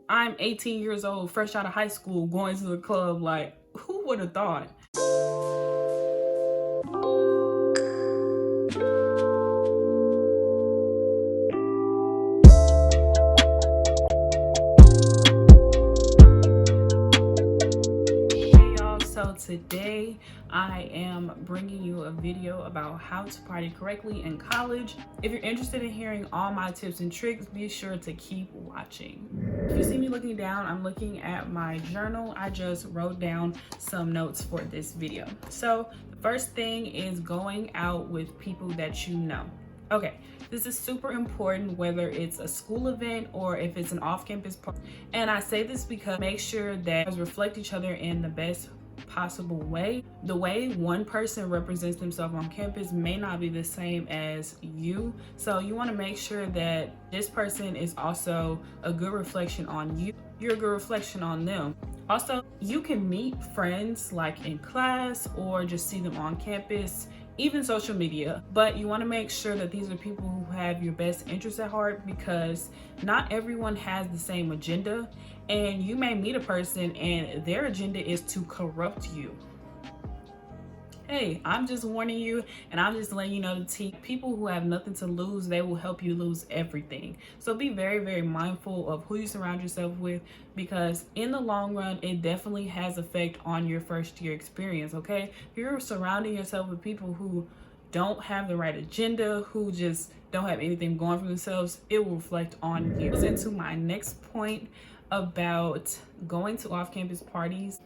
I'm 18 years old, fresh out of high school, going to the club. Like, who would have thought? So today I am bringing you a video about how to party correctly in college. If you're interested in hearing all my tips and tricks, be sure to keep watching. If you see me looking down, I'm looking at my journal. I just wrote down some notes for this video. So the first thing is going out with people that you know. Okay, this is super important whether it's a school event or if it's an off-campus party. And I say this because make sure that you reflect each other in the best possible way. The way one person represents themselves on campus may not be the same as you. So you want to make sure that this person is also a good reflection on you. You're a good reflection on them. Also, you can meet friends like in class or just see them on campus, even social media, but you want to make sure that these are people who have your best interests at heart, because not everyone has the same agenda, and you may meet a person and their agenda is to corrupt you. Hey, I'm just warning you, and I'm just letting you know the people who have nothing to lose, they will help you lose everything. So be very, very mindful of who you surround yourself with, because in the long run, it definitely has effect on your first year experience, okay? If you're surrounding yourself with people who don't have the right agenda, who just don't have anything going for themselves, it will reflect on you. Into my next point about going to off-campus parties.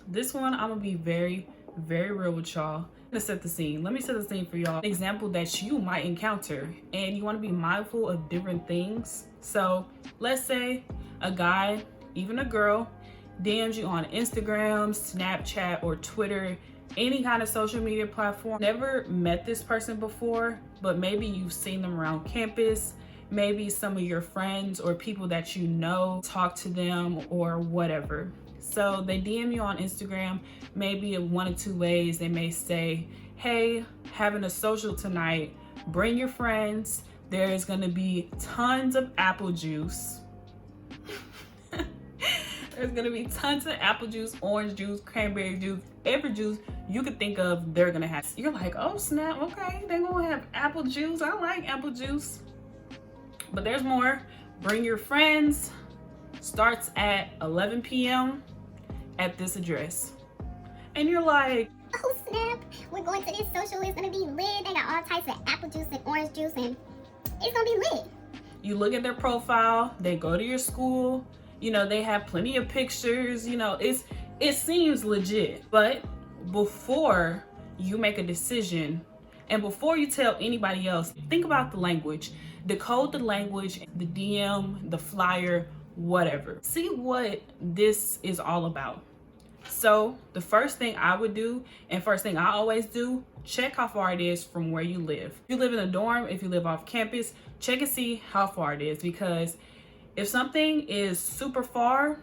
This one, I'm gonna be very real with y'all. I'm gonna set the scene. Let me set the scene for y'all. An example that you might encounter, and you want to be mindful of different things. So let's say a guy, even a girl, DMs you on Instagram, Snapchat, or Twitter, any kind of social media platform. Never met this person before, but maybe you've seen them around campus. Maybe some of your friends or people that you know talk to them or whatever. So they DM you on Instagram, maybe in one of two ways. They may say, hey, having a social tonight, bring your friends. There is gonna be tons of apple juice. There's gonna be tons of apple juice, orange juice, cranberry juice, every juice you could think of, they're gonna have. You're like, oh snap, okay, they're gonna have apple juice. I like apple juice. But there's more. Bring your friends. Starts at 11 p.m. at this address. And you're like, oh snap, we're going to this social, it's gonna be lit. They got all types of apple juice and orange juice, and it's gonna be lit. You look at their profile, they go to your school, you know, they have plenty of pictures, you know, it seems legit. But before you make a decision and before you tell anybody else, think about the language. Decode the language, the DM, the flyer, whatever. See what this is all about. So the first thing I would do, and first thing I always do, check how far it is from where you live. If you live in a dorm, if you live off campus, check and see how far it is, because if something is super far,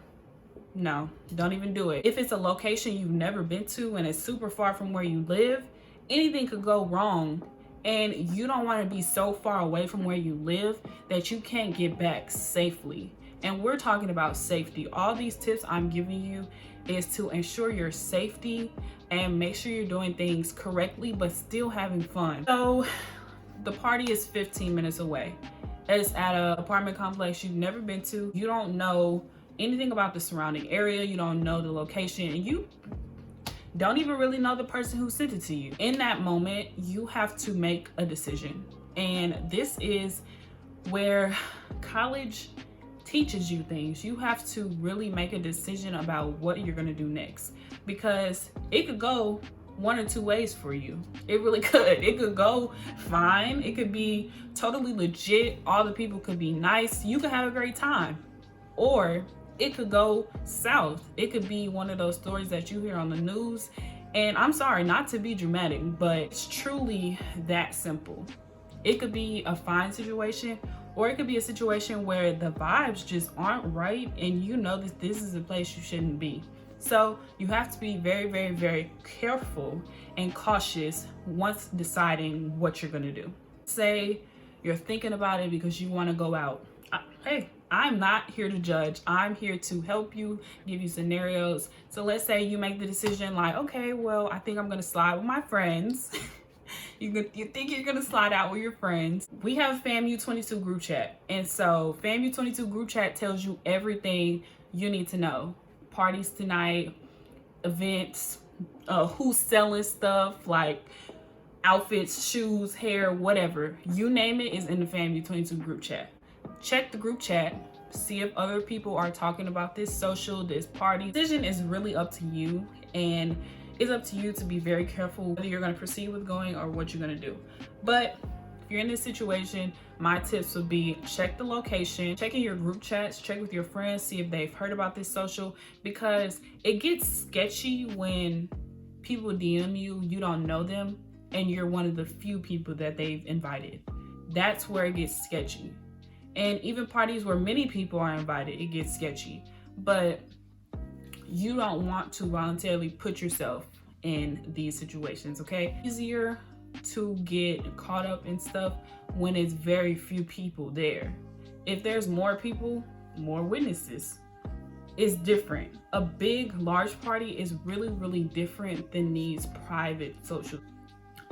no, don't even do it. If it's a location you've never been to and it's super far from where you live, anything could go wrong, and you don't want to be so far away from where you live that you can't get back safely. And we're talking about safety. All these tips I'm giving you is to ensure your safety and make sure you're doing things correctly but still having fun. So the party is 15 minutes away. It's at an apartment complex you've never been to. You don't know anything about the surrounding area. You don't know the location, and you don't even really know the person who sent it to you. In that moment, you have to make a decision. And this is where college teaches you things. You have to really make a decision about what you're gonna do next, because it could go one or two ways for you. It really could. It could go fine. It could be totally legit. All the people could be nice. You could have a great time. Or it could go south. It could be one of those stories that you hear on the news. And I'm sorry, not to be dramatic, but it's truly that simple. It could be a fine situation, or it could be a situation where the vibes just aren't right and you know that this is a place you shouldn't be. So you have to be very careful and cautious once deciding what you're gonna do. Say you're thinking about it because you want to go out. Hey, I'm not here to judge. I'm here to help you, give you scenarios. So let's say you make the decision like, okay, well, I think I'm gonna slide with my friends. You think you're gonna slide out with your friends. We have FAMU22 group chat. And so FAMU22 group chat tells you everything you need to know. Parties tonight, events, who's selling stuff, like outfits, shoes, hair, whatever. You name it is in the FAMU22 group chat. Check the group chat, see if other people are talking about this social, this party. The decision is really up to you, and it's up to you to be very careful whether you're going to proceed with going or what you're going to do. But if you're in this situation, my tips would be check the location, check in your group chats, check with your friends, see if they've heard about this social, because it gets sketchy when people DM you, you don't know them, and you're one of the few people that they've invited. That's where it gets sketchy. And even parties where many people are invited, it gets sketchy. But you don't want to voluntarily put yourself in these situations, okay? Easier to get caught up in stuff when it's very few people there. If there's more people, more witnesses, it's different. A big, large party is really, really different than these private social.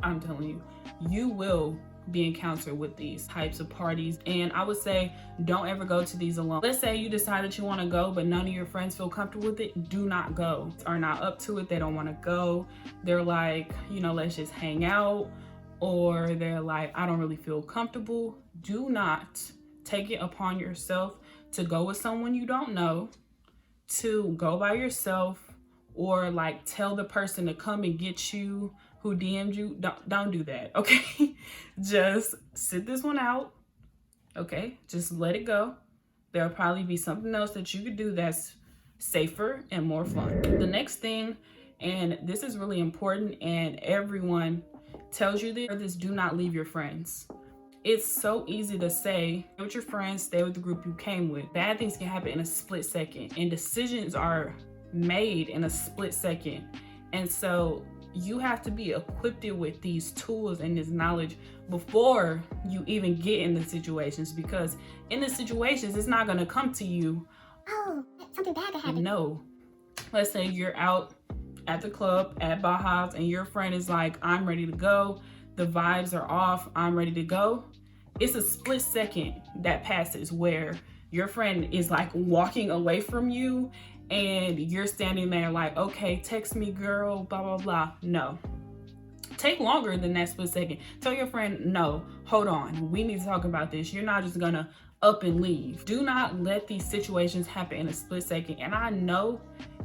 I'm telling you, you will be encountered with these types of parties, and I would say don't ever go to these alone. Let's say you decide that you want to go but none of your friends feel comfortable with it. Do not go. Are not up to it. They don't want to go. They're like, you know, let's just hang out, or they're like, I don't really feel comfortable. Do not take it upon yourself to go with someone you don't know, to go by yourself, or like tell the person to come and get you who DM'd you. Don't do that, okay? Just sit this one out, okay? Just let it go. There'll probably be something else that you could do that's safer and more fun. The next thing, and this is really important, and everyone tells you this, do not leave your friends. It's so easy to say, stay with your friends, stay with the group you came with. Bad things can happen in a split second, and decisions are made in a split second. And so you have to be equipped with these tools and this knowledge before you even get in the situations, because in the situations, it's not going to come to you, oh, something bad could happen. No. Let's say you're out at the club at Baja's and your friend is like, I'm ready to go. The vibes are off. I'm ready to go. It's a split second that passes where your friend is like walking away from you and you're standing there like, okay, text me, girl, blah, blah, blah. No. Take longer than that split second. Tell your friend, no, hold on. We need to talk about this. You're not just gonna up and leave. Do not let these situations happen in a split second. And I know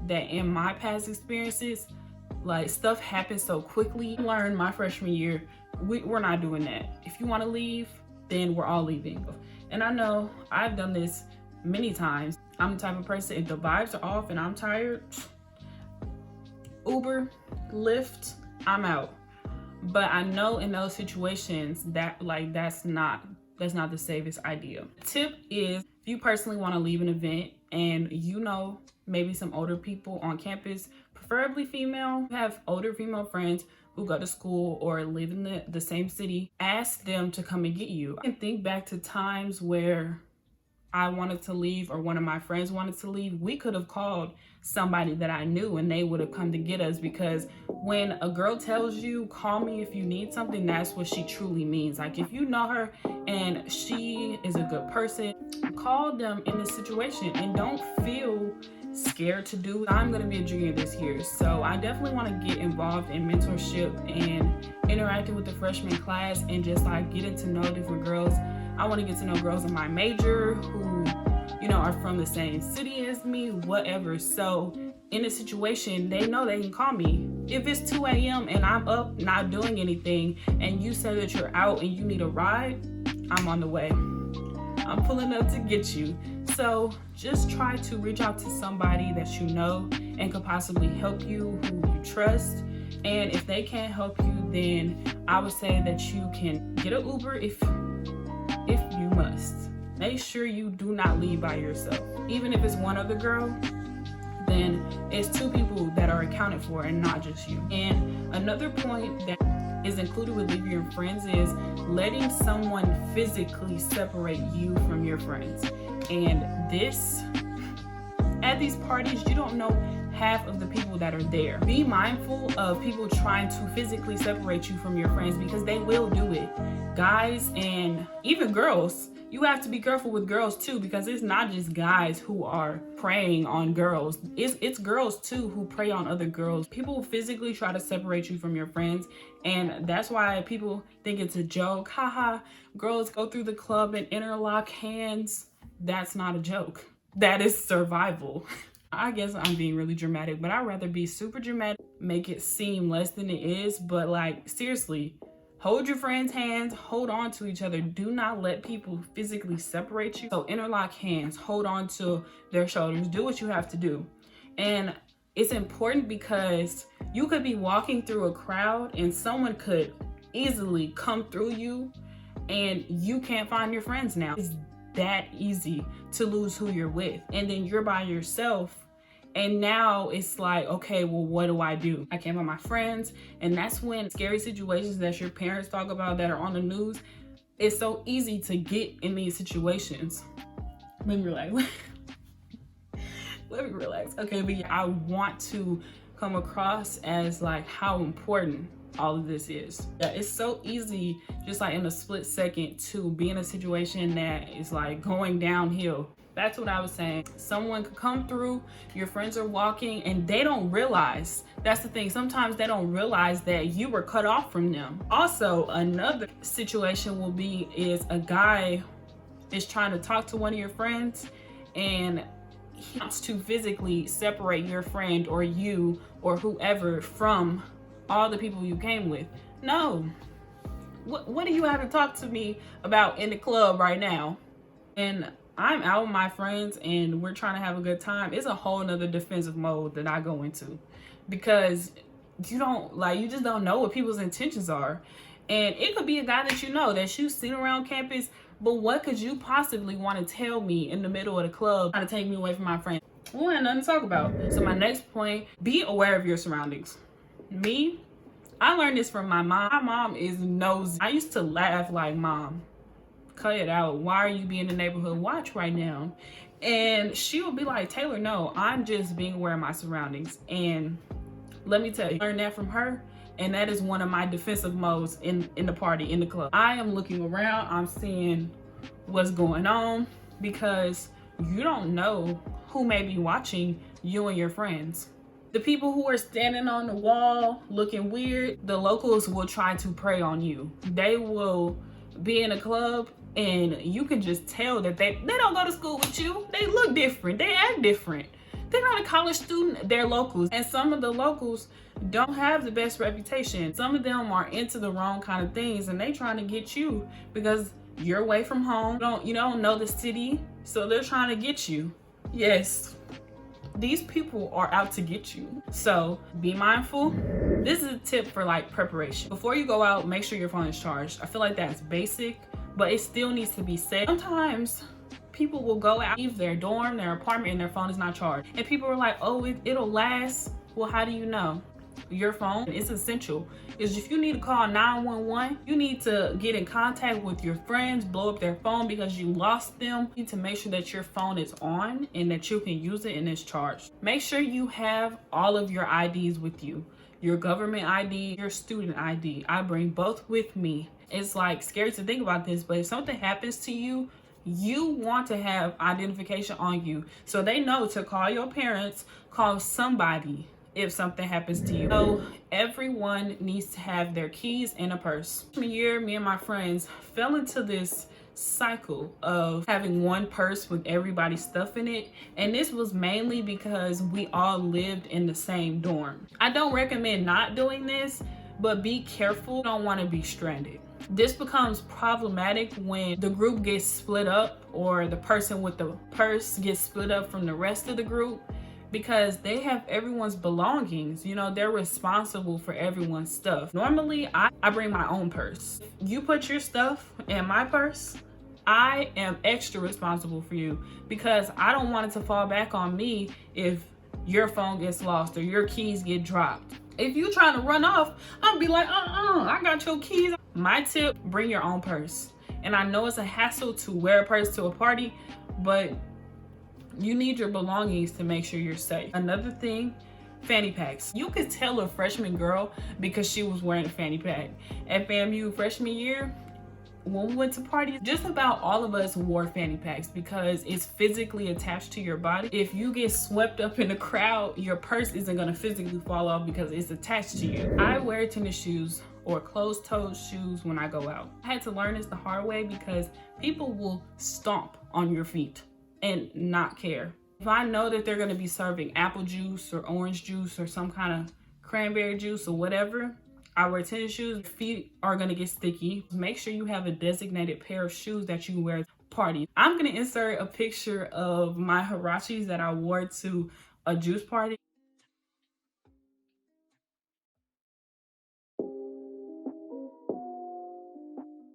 that in my past experiences, like stuff happens so quickly. I learned my freshman year, we're not doing that. If you wanna leave, then we're all leaving. And I know I've done this many times. I'm the type of person, if the vibes are off and I'm tired, Uber, Lyft, I'm out. But I know in those situations that that's not the safest idea. Tip is, if you personally want to leave an event and you know maybe some older people on campus, preferably female, have older female friends who go to school or live in the same city, ask them to come and get you. I can think back to times where I wanted to leave or one of my friends wanted to leave. We could have called somebody that I knew and they would have come to get us, because when a girl tells you, call me if you need something, that's what she truly means. Like if you know her and she is a good person, call them in this situation and don't feel scared to do it. I'm gonna be a junior this year, so I definitely want to get involved in mentorship and interacting with the freshman class and just like getting to know different girls. I want to get to know girls in my major who, you know, are from the same city as me, whatever. So in a situation, they know they can call me. If it's 2 a.m. and I'm up not doing anything and you say that you're out and you need a ride, I'm on the way. I'm pulling up to get you. So just try to reach out to somebody that you know and could possibly help you, who you trust. And if they can't help you, then I would say that you can get an Uber if you must. Make sure you do not leave by yourself. Even if it's one other girl, then it's 2 people that are accounted for and not just you. And another point that is included with leaving your friends is letting someone physically separate you from your friends. And at these parties, you don't know half of the people that are there. Be mindful of people trying to physically separate you from your friends, because they will do it. Guys and even girls, you have to be careful with girls too, because it's not just guys who are preying on girls. It's girls too who prey on other girls. People physically try to separate you from your friends, and that's why people think it's a joke. Haha, girls go through the club and interlock hands. That's not a joke. That is survival. I guess I'm being really dramatic, but I'd rather be super dramatic, make it seem less than it is. But like, seriously, hold your friends' hands, hold on to each other. Do not let people physically separate you. So interlock hands, hold on to their shoulders, do what you have to do. And it's important because you could be walking through a crowd and someone could easily come through you and you can't find your friends now. It's that easy to lose who you're with. And then you're by yourself. And now it's like, okay, well, what do? I can't find my friends. And that's when scary situations that your parents talk about that are on the news, it's so easy to get in these situations. Let me relax. Let me relax. Okay, but yeah, I want to come across as like how important all of this is. Yeah, it's so easy, just like in a split second, to be in a situation that is like going downhill. That's what I was saying. Someone could come through, your friends are walking, and they don't realize. That's the thing. Sometimes they don't realize that you were cut off from them. Also, another situation is a guy is trying to talk to one of your friends, and he wants to physically separate your friend or you or whoever from all the people you came with. No. What do you have to talk to me about in the club right now? And I'm out with my friends and we're trying to have a good time. It's a whole nother defensive mode that I go into, because you just don't know what people's intentions are. And it could be a guy that you've seen around campus, but what could you possibly want to tell me in the middle of the club, trying to take me away from my friend? We had nothing to talk about. So my next point, be aware of your surroundings. Me, I learned this from my mom. My mom is nosy. I used to laugh like, Mom, cut it out. Why are you being in the neighborhood watch right now? And she would be like, Taylor, no, I'm just being aware of my surroundings. And let me tell you, I learned that from her. And that is one of my defensive modes in the party, in the club. I am looking around, I'm seeing what's going on, because you don't know who may be watching you and your friends. The people who are standing on the wall looking weird, the locals will try to prey on you. They will be in a club and you can just tell that they don't go to school with you. They look different, they act different. They're not a college student, they're locals. And some of the locals don't have the best reputation. Some of them are into the wrong kind of things and they trying to get you because you're away from home. You don't know the city, so they're trying to get you. Yes, these people are out to get you. So be mindful. This is a tip for like preparation. Before you go out, make sure your phone is charged. I feel like that's basic, but it still needs to be said. Sometimes people will go out, leave their dorm, their apartment, and their phone is not charged. And people are like, oh, it'll last. Well, how do you know? Your phone is essential. If you need to call 911, you need to get in contact with your friends, blow up their phone because you lost them. You need to make sure that your phone is on and that you can use it and it's charged. Make sure you have all of your IDs with you. Your government ID, your student ID. I bring both with me. It's like scary to think about this, but if something happens to you, you want to have identification on you so they know to call your parents, call somebody if something happens to you. So everyone needs to have their keys in a purse. Freshman year, me and my friends fell into this cycle of having one purse with everybody's stuff in it, and this was mainly because we all lived in the same dorm. I don't recommend not doing this, but be careful. You don't want to be stranded. This becomes problematic when the group gets split up or the person with the purse gets split up from the rest of the group, because they have everyone's belongings. They're responsible for everyone's stuff. Normally, I bring my own purse. You put your stuff in my purse, I am extra responsible for you because I don't want it to fall back on me if your phone gets lost or your keys get dropped. If you trying to run off, I'll be like, I got your keys. My tip, bring your own purse. And I know it's a hassle to wear a purse to a party, but you need your belongings to make sure you're safe. Another thing, fanny packs. You could tell a freshman girl because she was wearing a fanny pack. At FAMU freshman year, when we went to parties, just about all of us wore fanny packs because it's physically attached to your body. If you get swept up in the crowd, your purse isn't gonna physically fall off because it's attached to you. I wear tennis shoes or closed-toed shoes when I go out. I had to learn this the hard way because people will stomp on your feet and not care. If I know that they're gonna be serving apple juice or orange juice or some kind of cranberry juice or whatever, I wear tennis shoes. Your feet are gonna get sticky. Make sure you have a designated pair of shoes that you wear to party. I'm gonna insert a picture of my huaraches that I wore to a juice party.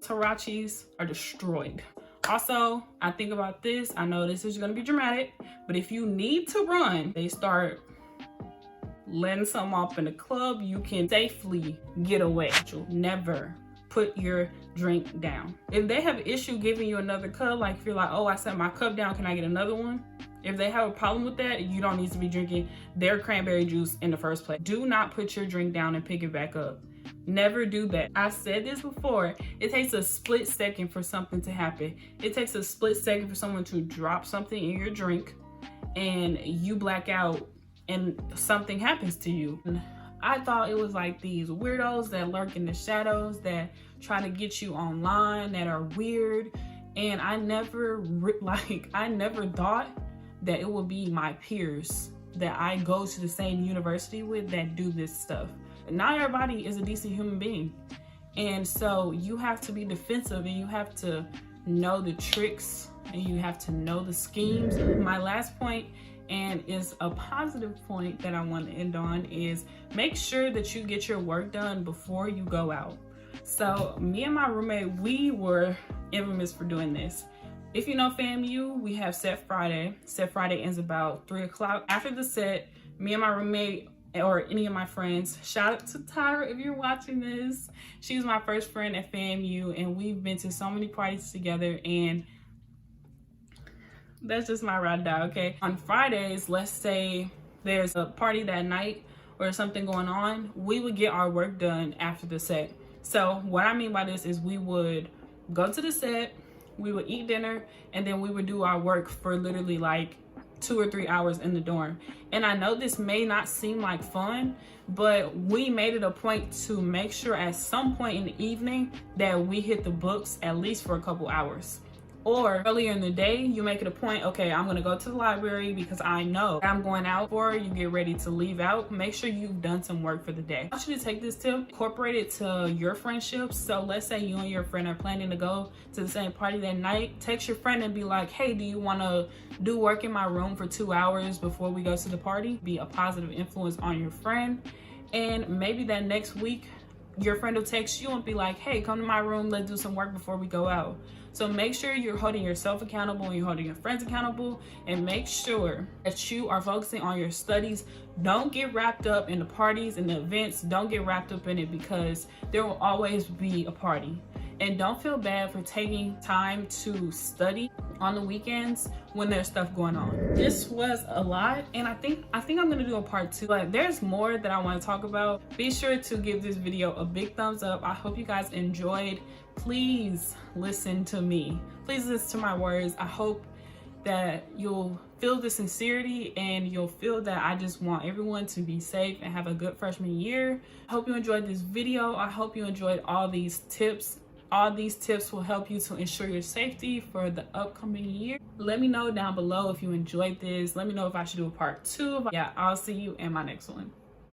Huaraches are destroyed. Also, I think about this. I know this is gonna be dramatic, but if you need to run, they start letting something off in the club, you can safely get away. You'll never put your drink down. If they have an issue giving you another cup, like if you're like, oh, I set my cup down, can I get another one? If they have a problem with that, you don't need to be drinking their cranberry juice in the first place. Do not put your drink down and pick it back up. Never do that. I've said this before. It takes a split second for something to happen. It takes a split second for someone to drop something in your drink and you black out and something happens to you. And I thought it was like these weirdos that lurk in the shadows that try to get you online that are weird. And I never thought that it would be my peers that I go to the same university with that do this stuff. Not everybody is a decent human being. And so you have to be defensive and you have to know the tricks and you have to know the schemes. My last point, and is a positive point that I want to end on, is make sure that you get your work done before you go out. So me and my roommate, we were infamous for doing this. If you know FAMU, we have Set Friday. Set Friday ends about 3 o'clock. After the set, me and my roommate or any of my friends, shout out to Tyra if you're watching this. She was my first friend at FAMU and we've been to so many parties together, and that's just my ride or die, okay? On Fridays, let's say there's a party that night or something going on, we would get our work done after the set. So what I mean by this is we would go to the set, we would eat dinner, and then we would do our work for literally like 2 or 3 hours in the dorm. And I know this may not seem like fun, but we made it a point to make sure at some point in the evening that we hit the books at least for a couple hours. Or earlier in the day, you make it a point, okay, I'm gonna go to the library because I know I'm going out, or you get ready to leave out. Make sure you've done some work for the day. I want you to take this tip, incorporate it to your friendships. So let's say you and your friend are planning to go to the same party that night. Text your friend and be like, hey, do you wanna do work in my room for 2 hours before we go to the party? Be a positive influence on your friend. And maybe that next week, your friend will text you and be like, hey, come to my room, let's do some work before we go out. So make sure you're holding yourself accountable and you're holding your friends accountable, and make sure that you are focusing on your studies. Don't get wrapped up in the parties and the events. Don't get wrapped up in it because there will always be a party. And don't feel bad for taking time to study on the weekends when there's stuff going on. This was a lot, and I think I'm gonna do a part 2, but there's more that I want to talk about. Be sure to give this video a big thumbs up. I hope you guys enjoyed. Please listen to me. Please listen to my words. I hope that you'll feel the sincerity and you'll feel that I just want everyone to be safe and have a good freshman year. I hope you enjoyed this video. I hope you enjoyed all these tips. All these tips will help you to ensure your safety for the upcoming year. Let me know down below if you enjoyed this. Let me know if I should do a part 2. Yeah, I'll see you in my next one.